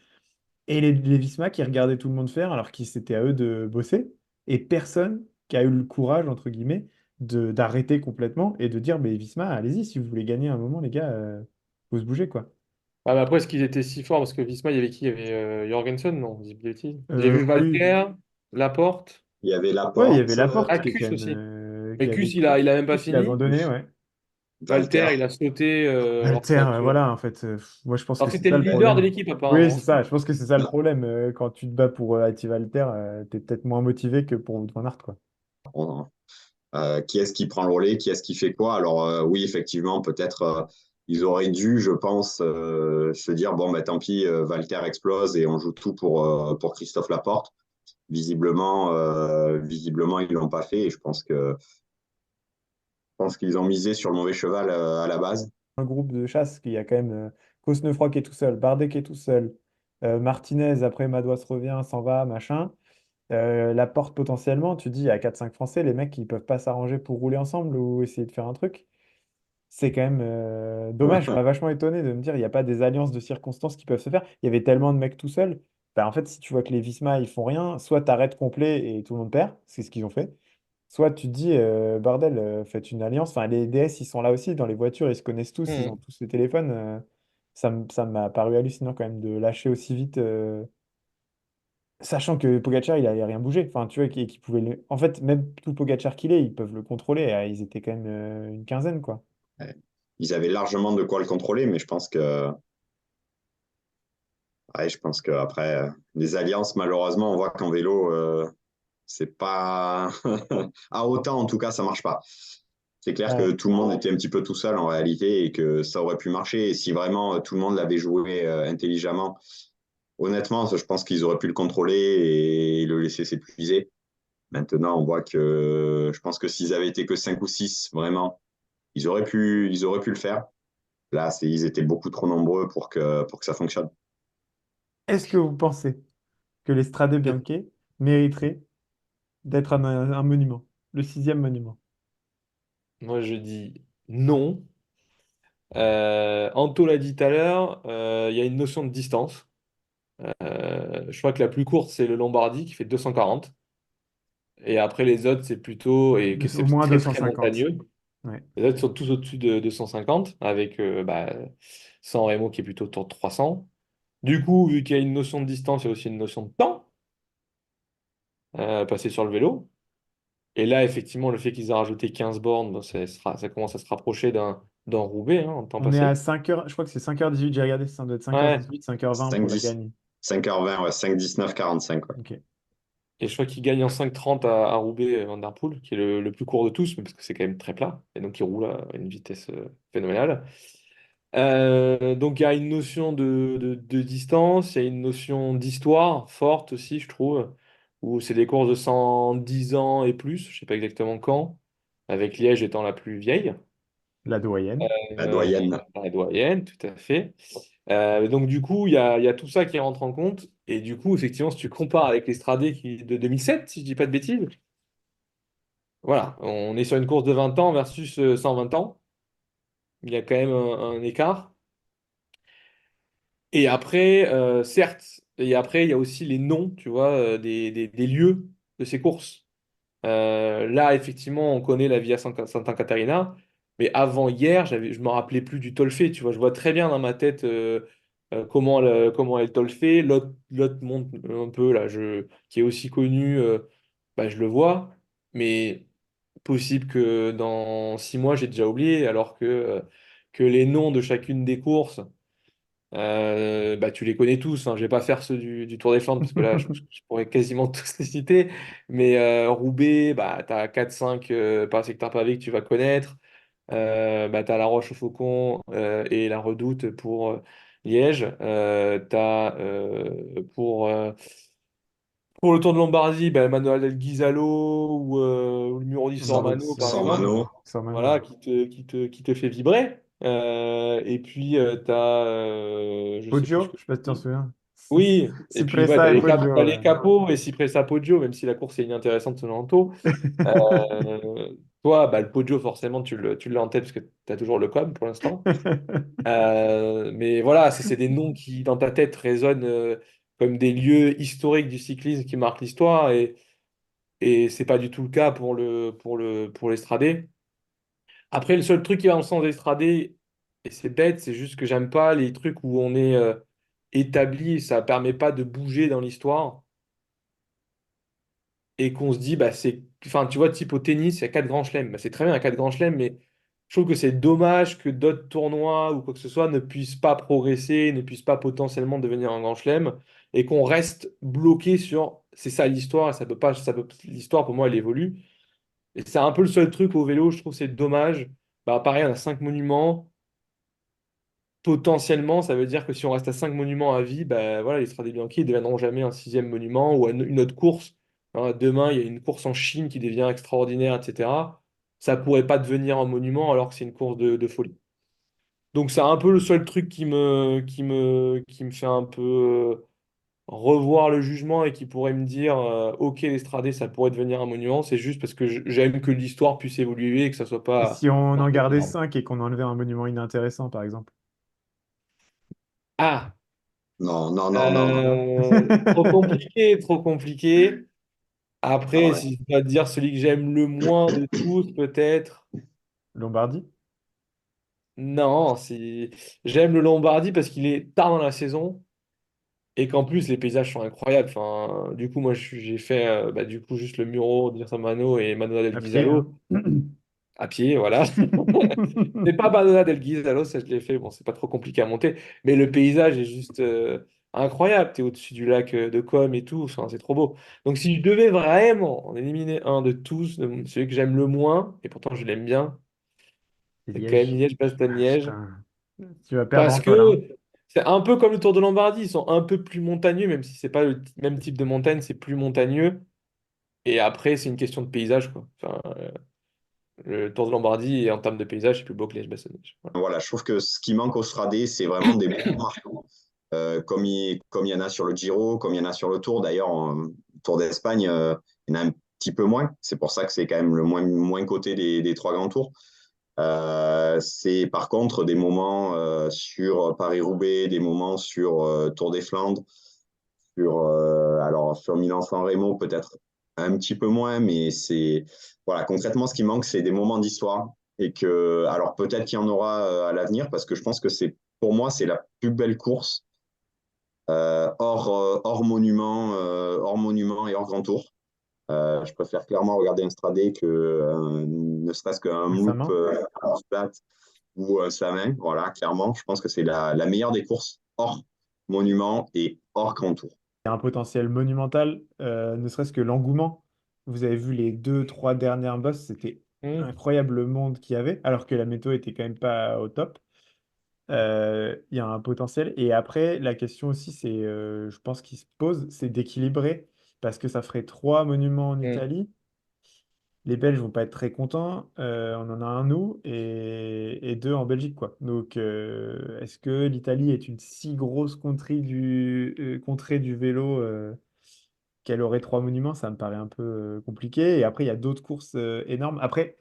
Et les Visma qui regardaient tout le monde faire alors que c'était à eux de bosser. Et personne qui a eu le courage, entre guillemets, d'arrêter complètement et de dire, mais Visma, allez-y, si vous voulez gagner un moment, les gars, faut se bouger, quoi. Ah, mais après, est-ce qu'ils étaient si forts? Parce que Visma, il y avait qui? Il y avait Jorgensen? Non, je dis des bêtises. J'ai vu Oui, Valter, Laporte, Il y avait ouais, il y avait Laporte, Laporte qui est quand Acus même, aussi. qui Mais avait Cus, il a même pas qui a fini. abandonné, ouais. Valter, Valter. il a sauté alors que Alter, ça aurait pu. voilà, en fait, moi je pense Alors que que c'est c'était ça le le leader de problème. l'équipe, Oui, c'est apparemment. ça, je pense que c'est ça le problème. Quand tu te bats pour Active Alter, t'es peut-être moins motivé que pour Wout van Aert, quoi. Qui est-ce qui prend le relais, qui est-ce qui fait quoi. Alors oui, effectivement, peut-être ils auraient dû, je pense, se dire, bon, bah, tant pis, Valter explose et on joue tout pour Christophe Laporte. Visiblement, ils ne l'ont pas fait et je pense qu'ils ont misé sur le mauvais cheval à la base. Un groupe de chasse, qu'il y a quand même Cosnefroy qui est tout seul, Bardet qui est tout seul, Martinez, après Madouas revient, s'en va, machin. Laporte potentiellement, tu dis, il y a 4-5 Français, les mecs, ils peuvent pas s'arranger pour rouler ensemble ou essayer de faire un truc. C'est quand même dommage. Ça m'a vachement étonné de me dire, il n'y a pas des alliances de circonstances qui peuvent se faire. Il y avait tellement de mecs tout seuls. Bah, en fait, si tu vois que les Visma, ils font rien, soit t'arrêtes complet et tout le monde perd, c'est ce qu'ils ont fait. soit tu te dis, bordel, faites une alliance. Enfin, les DS, ils sont là aussi dans les voitures, ils se connaissent tous, ils ont Hmm. tous les téléphones. Ça m'a paru hallucinant quand même de lâcher aussi vite. Sachant que Pogacar, il n'allait rien bouger. Enfin, tu vois, qui pouvait en fait, même tout Pogacar qu'il est, ils peuvent le contrôler. Ils étaient quand même une quinzaine, quoi. Ouais. Ils avaient largement de quoi le contrôler, mais je pense que après les alliances, malheureusement, on voit qu'en vélo, c'est pas à autant en tout cas, ça marche pas. C'est clair que Ouais. tout le monde était un petit peu tout seul en réalité et que ça aurait pu marcher. Et si vraiment tout le monde l'avait joué intelligemment, honnêtement, je pense qu'ils auraient pu le contrôler et le laisser s'épuiser. Maintenant, on voit que je pense que s'ils avaient été que 5 ou 6 vraiment, ils auraient pu le faire. Là, ils étaient beaucoup trop nombreux pour que ça fonctionne. Est-ce que vous pensez que les Strade Bianche mériteraient d'être un monument, le sixième monument? Moi, je dis non. Anto l'a dit tout à l'heure, il y a une notion de distance. Je crois que la plus courte, c'est le Lombardie qui fait 240. Et après, les autres, c'est plutôt. Et que Au c'est moins très, deux cent très cinquante. montagneux. Ouais. Les autres sont tous au-dessus de 250, avec San Remo qui est plutôt autour de 300. Du coup, vu qu'il y a une notion de distance, il y a aussi une notion de temps passé sur le vélo. Et là, effectivement, le fait qu'ils aient rajouté 15 bornes, bon, ça commence à se rapprocher d'un Roubaix hein, en temps On est à passé. 5h, je crois que c'est 5h18, j'ai regardé, ça doit être Ouais. 5h18, 5h20 pour la 5-10, gagne. 5h20, ouais, 5-19, 45. Ouais. Ok. Et je crois qu'il gagne en 5,30 à Roubaix, Van der Poel, qui est le plus court de tous, mais parce que c'est quand même très plat. Et donc, il roule à une vitesse phénoménale. Donc, il y a une notion de distance, il y a une notion d'histoire forte aussi, je trouve, où c'est des courses de 110 ans et plus, je ne sais pas exactement quand, avec Liège étant la plus vieille. La doyenne. La Euh, doyenne. la doyenne, tout à fait. Donc, du coup, il y a tout ça qui rentre en compte. Et du coup, effectivement, si tu compares avec l'Estradé qui est de 2007, si je dis pas de bêtises, voilà, on est sur une course de 20 ans versus 120 ans. Il y a quand même un écart. Et après, certes, et après, il y a aussi les noms, tu vois, des lieux de ces courses. Là, effectivement, on connaît la Via Santa Catarina, mais avant hier, je me rappelais plus du Tolfé, tu vois. Je vois très bien dans ma tête comment est le Tolfé. L'autre monte un peu, là, qui est aussi connu, bah, je le vois, mais possible que dans 6 mois, j'ai déjà oublié, alors que les noms de chacune des courses. Bah, tu les connais tous, hein. Je vais pas faire ceux du Tour des Flandres parce que là, je pourrais quasiment tous les citer. Mais Roubaix, bah, tu as 4-5 par secteur pavé que tu vas connaître. Bah, tu as La Roche-au-Faucon et la Redoute pour Liège. Tu as pour le Tour de Lombardie, bah, Manuel del Ghisalo ou le Muro di Sans, Sormano, par sans exemple, Mano. Sormano. Sans Mano, voilà, ouais. qui te fait vibrer. Et puis, tu as, je sais plus ce Poggio, que je sais pas si tu t'en je dis. souviens. Oui, et puis ouais, Cipressa et t'as Poggio. les capots et Cipressa Poggio, même si la course est inintéressante selon Anto. Toi, bah, le Poggio, forcément, tu l'as en tête parce que tu as toujours le com pour l'instant. Mais voilà, c'est des noms qui, dans ta tête, résonnent comme des lieux historiques du cyclisme qui marquent l'histoire et c'est pas du tout le cas pour l'Estradé. Après, le seul truc qui va dans le sens d'Estradé, et c'est bête, c'est juste que j'aime pas les trucs où on est établi et ça permet pas de bouger dans l'histoire et qu'on se dit, bah, enfin, tu vois, type au tennis, il y a 4 grands chelems. Bah, c'est très bien, il y a 4 grands chelems, mais je trouve que c'est dommage que d'autres tournois ou quoi que ce soit ne puissent pas progresser, ne puissent pas potentiellement devenir un grand chelem et qu'on reste bloqué sur c'est ça l'histoire et ça peut pas, l'histoire pour moi elle évolue. Et c'est un peu le seul truc au vélo, je trouve c'est dommage. Bah, pareil, on a 5 monuments. Potentiellement, ça veut dire que si on reste à 5 monuments à vie, bah, voilà, les Strade Bianchi ne deviendront jamais un sixième monument ou une autre course. Hein, demain, il y a une course en Chine qui devient extraordinaire, etc. Ça pourrait pas devenir un monument alors que c'est une course de folie. Donc c'est un peu le seul truc qui me fait un peu revoir le jugement et qui pourrait me dire OK, l'Estrade, ça pourrait devenir un monument. C'est juste parce que j'aime que l'histoire puisse évoluer et que ça soit Et pas si on en gardait incontournable. 5 et qu'on enlevait un monument inintéressant, par exemple? Ah, Non, non, non, non, non. trop compliqué, trop compliqué. Après, Ouais. si je dois te dire celui que j'aime le moins de tous, peut-être. Lombardie? Non, j'aime le Lombardie parce qu'il est tard dans la saison et qu'en plus les paysages sont incroyables. Enfin, du coup, moi j'ai fait du coup juste le Muro di Mano et Madonna del À pied, hein. Ghisalo à pied, voilà. C'est pas Madonna del Ghisalo, ça je l'ai fait. Bon, c'est pas trop compliqué à monter, mais le paysage est juste incroyable. T'es au-dessus du lac de Com et tout. Enfin, c'est trop beau. Donc, si je devais vraiment en éliminer un de tous, celui que j'aime le moins, et pourtant je l'aime bien, C'est c'est quand même Liège. Ah, Liège-Bastogne-Liège. putain. Tu vas perdre Parce Antoine, hein. que c'est un peu comme le Tour de Lombardie, ils sont un peu plus montagneux, même si c'est pas le même type de montagne, c'est plus montagneux. Et après, c'est une question de paysage, quoi. Enfin, le Tour de Lombardie, en termes de paysage, c'est plus beau que Liège-Bastogne-Liège. Voilà. Voilà, je trouve que ce qui manque au Stradé, c'est vraiment des moments marquants. Comme il y en a sur le Giro, comme il y en a sur le Tour. D'ailleurs, en Tour d'Espagne, il y en a un petit peu moins. C'est pour ça que c'est quand même le moins coté des trois grands tours. C'est par contre des moments sur Paris-Roubaix, des moments sur Tour des Flandres, alors sur Milan-San Remo peut-être un petit peu moins, mais c'est voilà, concrètement ce qui manque, c'est des moments d'histoire et que alors peut-être qu'il y en aura à l'avenir parce que je pense que c'est pour moi c'est la plus belle course hors monument et hors grand tour. Je préfère clairement regarder un Stradé que ne serait-ce qu'un Un Moop Samin. Plat ou un Slamin. Voilà, clairement, je pense que c'est la meilleure des courses hors monument et hors grand tour. Il y a un potentiel monumental, ne serait-ce que l'engouement. Vous avez vu les deux, trois dernières bosses, c'était Mmh. incroyable le monde qu'il y avait, alors que la météo était quand même pas au top. Il y a un potentiel. Et après, la question aussi, je pense, qu'il se pose, c'est d'équilibrer, parce que ça ferait trois monuments en Mmh. Italie. Les Belges vont pas être très contents. On en a un, nous, et deux en Belgique, quoi. Donc, est-ce que l'Italie est une si grosse contrée du vélo qu'elle aurait trois monuments? Ça me paraît un peu compliqué. Et après, il y a d'autres courses énormes. Après,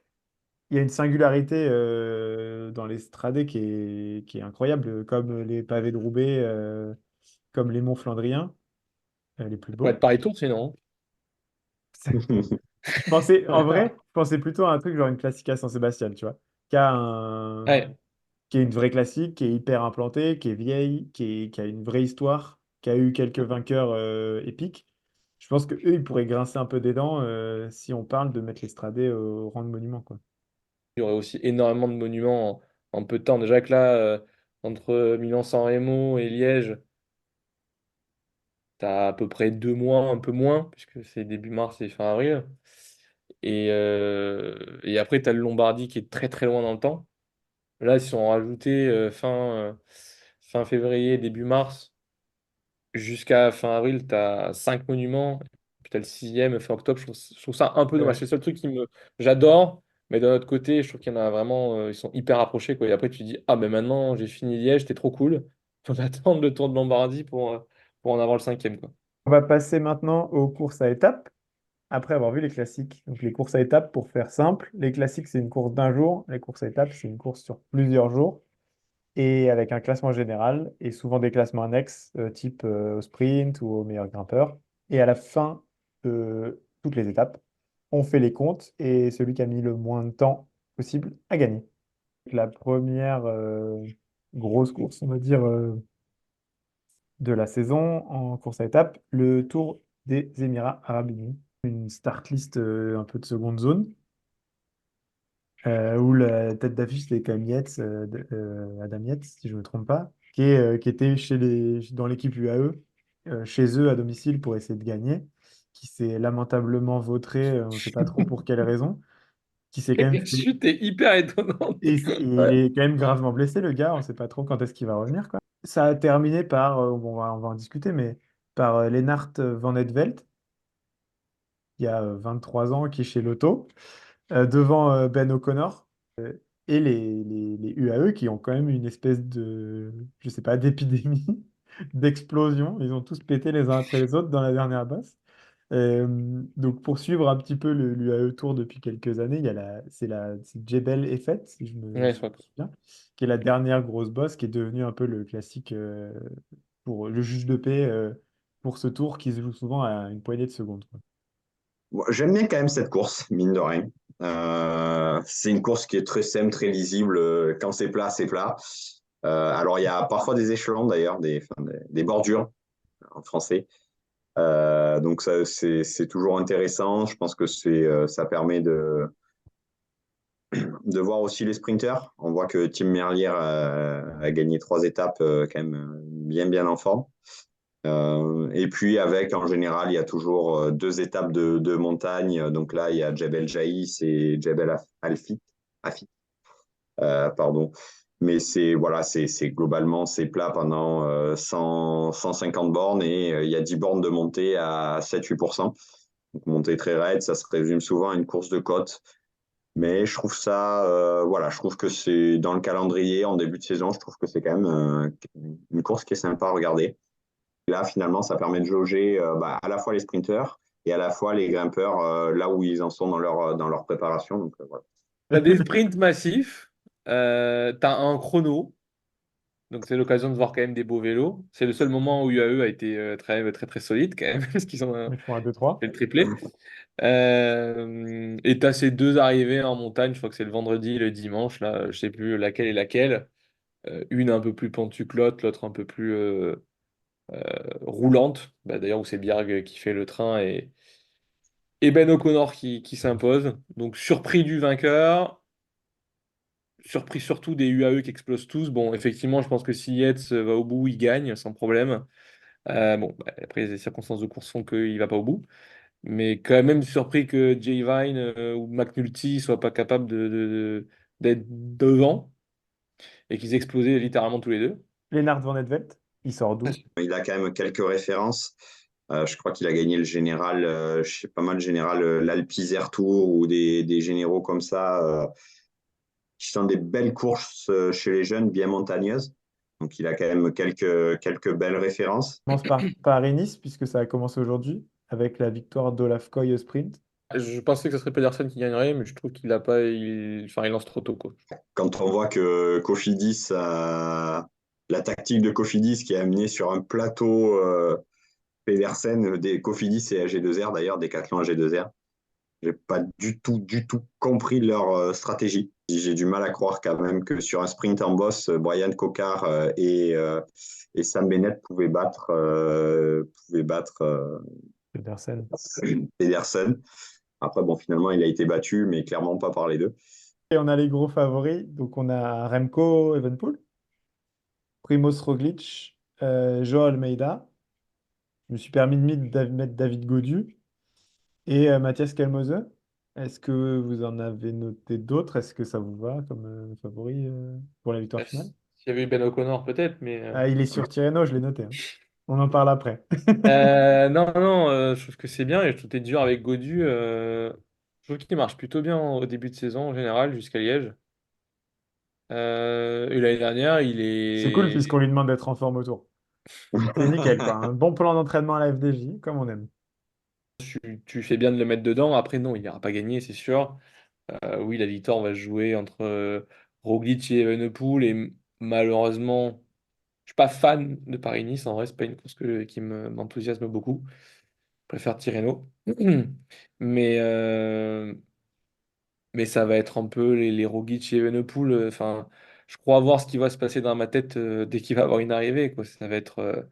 il y a une singularité dans les Stradés qui est incroyable, comme les pavés de Roubaix, comme les monts Flandriens, les plus Ouais, de beaux. Paris-Tour, sinon. En vrai, je pensais plutôt à un truc genre une Classica San Sébastien, tu vois, qui a un, Ouais. qui est une vraie classique, qui est hyper implantée, qui est vieille, qui a une vraie histoire, qui a eu quelques vainqueurs épiques. Je pense que eux, ils pourraient grincer un peu des dents si on parle de mettre les Stradés au rang de monument, quoi. Il y aurait aussi énormément de monuments en peu de temps. Déjà que là, entre Milan-San Remo et Liège, tu as à peu près 2 mois, un peu moins, puisque c'est début mars et fin avril. Et après, tu as le Lombardie qui est très très loin dans le temps. Là, ils sont rajoutés fin février, début mars, jusqu'à fin avril, tu as 5 monuments. Puis tu as le sixième fin octobre. Je trouve ça un peu dommage. Ouais. C'est le seul truc J'adore, mais d'un autre côté, je trouve qu'il y en a vraiment. Ils sont hyper rapprochés, quoi. Et après, tu te dis, ah ben maintenant, j'ai fini Liège, c'était trop cool. Faut attendre le Tour de Lombardie pour en avoir le cinquième, quoi. On va passer maintenant aux courses à étapes, après avoir vu les classiques. Donc les courses à étapes, pour faire simple, les classiques, c'est une course d'un jour. Les courses à étapes, c'est une course sur plusieurs jours. Et avec un classement général et souvent des classements annexes, type au sprint ou au meilleur grimpeur. Et à la fin de toutes les étapes, on fait les comptes et celui qui a mis le moins de temps possible a gagné. La première grosse course, on va dire, de la saison en course à étapes, le Tour des Émirats Arabes Unis. Une start list un peu de seconde zone, où la tête d'affiche c'était quand même Yates, Adam Yates, si je ne me trompe pas, qui était dans l'équipe UAE, chez eux à domicile pour essayer de gagner, qui s'est lamentablement vautré, on ne sait pas trop pour quelle raison, qui s'est quand même La fait... chute est hyper étonnante. Et il Ouais. est quand même gravement blessé, le gars, on ne sait pas trop quand est-ce qu'il va revenir, quoi. Ça a terminé par, bon, on va en discuter, mais par Lennart Van Etvelt, il y a 23 ans, qui est chez Lotto, devant Ben O'Connor. Et les UAE qui ont quand même une espèce de, je sais pas, d'épidémie, d'explosion. Ils ont tous pété les uns après les autres dans la dernière bosse. Donc pour suivre un petit peu l'UAE Tour depuis quelques années, c'est Jebel Effet, si je me Ouais, je crois que- souviens, qui est la dernière grosse bosse, qui est devenue un peu le classique pour le juge de paix pour ce tour qui se joue souvent à une poignée de secondes, quoi. J'aime bien quand même cette course, mine de rien. C'est une course qui est très simple, très lisible. Quand c'est plat, c'est plat. Alors, il y a parfois des échelons d'ailleurs, des bordures en français. Donc, c'est toujours intéressant. Je pense que ça permet de voir aussi les sprinters. On voit que Tim Merlier a gagné 3 étapes quand même bien en forme. Et puis avec, en général, il y a toujours 2 étapes de montagne. Donc là, il y a Jebel Jaïs et Jebel Afit, pardon. Mais voilà, c'est globalement c'est plat pendant 150 bornes et il y a 10 bornes de montée à 7-8%. Donc montée très raide, ça se résume souvent à une course de côte. Mais je trouve ça, voilà, je trouve que c'est dans le calendrier en début de saison, je trouve que c'est quand même une course qui est sympa à regarder. Là, finalement, ça permet de jauger à la fois les sprinteurs et à la fois les grimpeurs là où ils en sont dans leur préparation. Donc, voilà. Tu as des sprints massifs, tu as un chrono, donc c'est l'occasion de voir quand même des beaux vélos. C'est le seul moment où UAE a été très solide quand même, parce qu'ils ont Ils font un 2-3. fait le triplé. Et tu as ces 2 arrivées en montagne, je crois que c'est le vendredi et le dimanche, là, je sais plus laquelle est laquelle. Une un peu plus pentue que l'autre un peu plus roulante. Bah, d'ailleurs, où c'est Bjerg qui fait le train et Ben O'Connor qui s'impose. Donc surpris du vainqueur, surpris surtout des UAE qui explosent tous. Bon, effectivement, je pense que si Yates va au bout, il gagne sans problème. Bon, bah, après, les circonstances de course font qu'il va pas au bout. Mais quand même surpris que Jay Vine ou McNulty soient pas capables d'être devant et qu'ils explosaient littéralement tous les deux. Lennart Van Edvelt, il sort d'où? Il a quand même quelques références. Je crois qu'il a gagné le général, je sais pas mal, le général l'Alpizer Tour ou des généraux comme ça, qui sont des belles courses chez les jeunes, bien montagneuses. Donc il a quand même quelques belles références. On commence par Paris-Nice, puisque ça a commencé aujourd'hui, avec la victoire d'Olaf Koy au sprint. Je pensais que ce serait Pedersen qui gagnerait, mais je trouve qu'il a pas, enfin, il lance trop tôt, quoi. Quand on voit que Cofidis, la tactique de Cofidis qui a amené sur un plateau Pedersen, des Cofidis et AG2R d'ailleurs, des Decathlon AG2R, j'ai pas du tout compris leur stratégie. J'ai du mal à croire quand même que sur un sprint en boss, Brian Cocard et Sam Bennett pouvaient battre Pedersen. Pedersen. Après, bon, finalement, il a été battu, mais clairement pas par les deux. Et on a les gros favoris. Donc on a Remco Evenepoel, Primoz Roglic, Joao Almeida. Je me suis permis de mettre David Gaudu et Mathias Kelmose. Est-ce que vous en avez noté d'autres? Est-ce que ça vous va comme favori pour la victoire finale? S'il y avait eu Ben O'Connor, peut-être, mais. Ah, il est sur Tirreno, je l'ai noté, hein. On en parle après. Non, je trouve que c'est bien et je trouve que t'es dur avec Godu. Je trouve qu'il marche plutôt bien au début de saison en général jusqu'à Liège. Et l'année dernière, il C'est cool est. puisqu'on lui demande d'être en forme autour. C'est nickel, quoi. Un bon plan d'entraînement à la FDJ, comme on aime. Tu fais bien de le mettre dedans. Après, non, il n'ira pas gagner, c'est sûr. Oui, la victoire va se jouer entre Roglic et Evenepoel. Et malheureusement, je suis pas fan de Paris-Nice. En vrai, c'est pas une course qui m'enthousiasme beaucoup. Je préfère Tirreno. Mais, euh, mais ça va être un peu les Roglic et Evenepoel. Enfin, je crois voir ce qui va se passer dans ma tête dès qu'il va avoir une arrivée, quoi. Ça va être,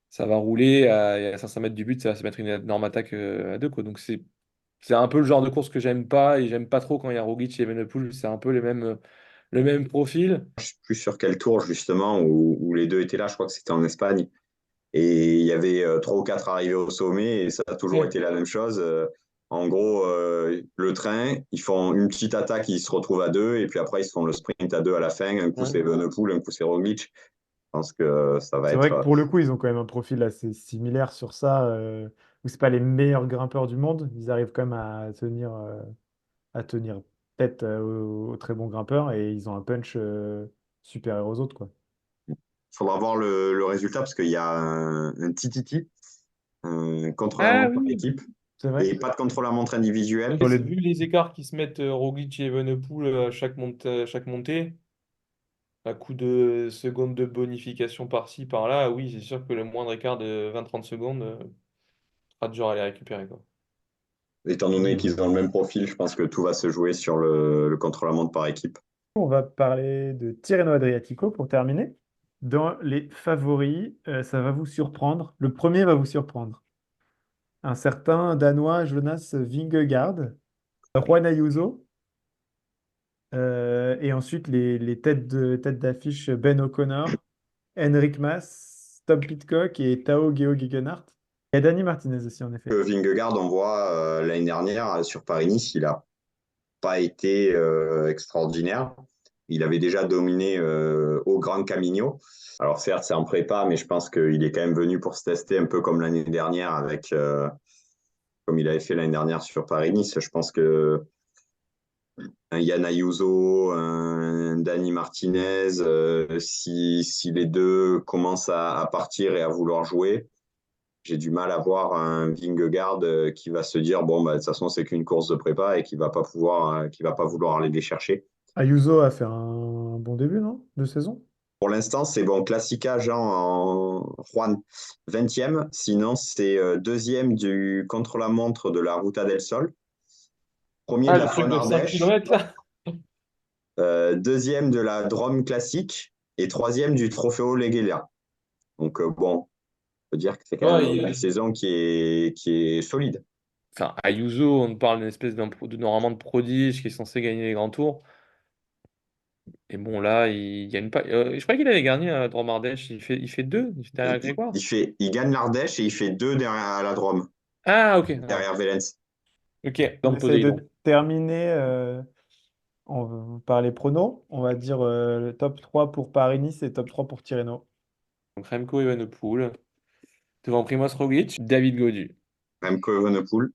ça va rouler à 500 mètres du but, ça va se mettre une énorme attaque à deux, quoi. Donc c'est un peu le genre de course que j'aime pas et j'aime pas trop quand il y a Roglic et Evenepoel. C'est un peu le même profil. Je sais plus sur quel tour justement où les deux étaient là, je crois que c'était en Espagne. Et il y avait 3 ou 4 arrivées au sommet et ça a toujours Ouais. été la même chose. En gros, le train, ils font une petite attaque, ils se retrouvent à deux et puis après ils se font le sprint à deux à la fin. Un coup Ouais. c'est Evenepoel, un coup c'est Roglic. Je pense que ça va C'est vrai que être. pour le coup, ils ont quand même un profil assez similaire sur ça, où c'est pas les meilleurs grimpeurs du monde. Ils arrivent quand même à tenir tête aux très bons grimpeurs et ils ont un punch supérieur aux autres, quoi. Il faudra voir le résultat parce qu'il y a un TTT, Ah contre-la-montre par oui. équipe, C'est vrai? et pas de contre-la-montre individuel. Sur les... Vu les écarts qui se mettent Roglic et Evenepoel à chaque montée, à coup de secondes de bonification par-ci, par-là, oui, c'est sûr que le moindre écart de 20-30 secondes sera dur à les récupérer, quoi. Étant donné qu'ils ont le même profil, je pense que tout va se jouer sur le contre-la-montre par équipe. On va parler de Tirreno Adriatico pour terminer. Dans les favoris, ça va vous surprendre. Le premier va vous surprendre. Un certain Danois Jonas Vingegaard, Juan Ayuso, et ensuite les têtes d'affiche Ben O'Connor, Henrik Mas, Tom Pidcock et Tao Geoghegan-Hart. Il y a Dani Martinez aussi, en effet. Vingegaard, on voit l'année dernière sur Paris-Nice, il n'a pas été extraordinaire. Il avait déjà dominé au Grand Camino. Alors certes, c'est en prépa, mais je pense qu'il est quand même venu pour se tester un peu comme l'année dernière, comme il avait fait l'année dernière sur Paris-Nice. Je pense que un Yann Ayuso, un Dani Martinez, si les deux commencent à partir et à vouloir jouer, j'ai du mal à voir un Vingegaard qui va se dire bon, bah, de toute façon, c'est qu'une course de prépa et qui va pas vouloir aller les chercher. Ayuso a fait un bon début, non, de saison? Pour l'instant, c'est bon, Classica, Juan, 20e. Sinon, c'est deuxième du contre-la-montre de la Ruta del Sol. Premier de Ah, la le truc Fon de 5 Ardèche. km là? Deuxième de la Drôme Classique. Et troisième du Trofeo Legelia. Donc, bon, on peut dire que c'est quand Ouais, même une saison qui est solide. Enfin, Ayuso, on parle d'une espèce normalement de prodige qui est censé gagner les grands tours. Et bon, là, il gagne pas. Je croyais qu'il avait gagné à Dromardèche. Il fait deux derrière Grégoire. Il gagne l'Ardèche et il fait deux derrière la Drôme, Ah, ok. derrière Vélens. Ok, On dans essaye Poséidon. de terminer par les pronos. On va dire le top 3 pour Paris-Nice et top 3 pour Tirreno. Donc Remco Evenepoel. Devant Primoz Roglic, David Gaudu. Remco Evenepoel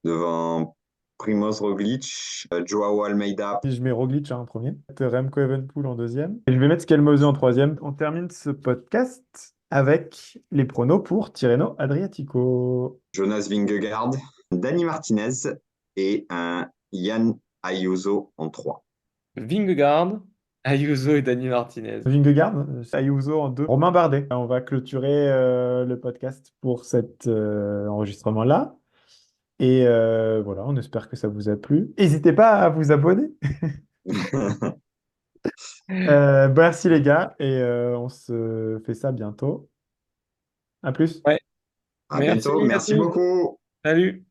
devant Primoz Roglic, Joao Almeida. Si je mets Roglic en premier, Remco Evenepoel en deuxième. Et je vais mettre Skelmose en troisième. On termine ce podcast avec les pronos pour Tirreno Adriatico. Jonas Vingegaard, Dani Martinez et un Yann Ayuso en 3. Vingegaard, Ayuso et Dani Martinez. Vingegaard, Ayuso en 2. Romain Bardet. On va clôturer le podcast pour cet enregistrement-là. Et voilà, on espère que ça vous a plu. N'hésitez pas à vous abonner. Merci les gars, et on se fait ça bientôt. À plus. Ouais, À merci bientôt, à merci tous. beaucoup. Salut.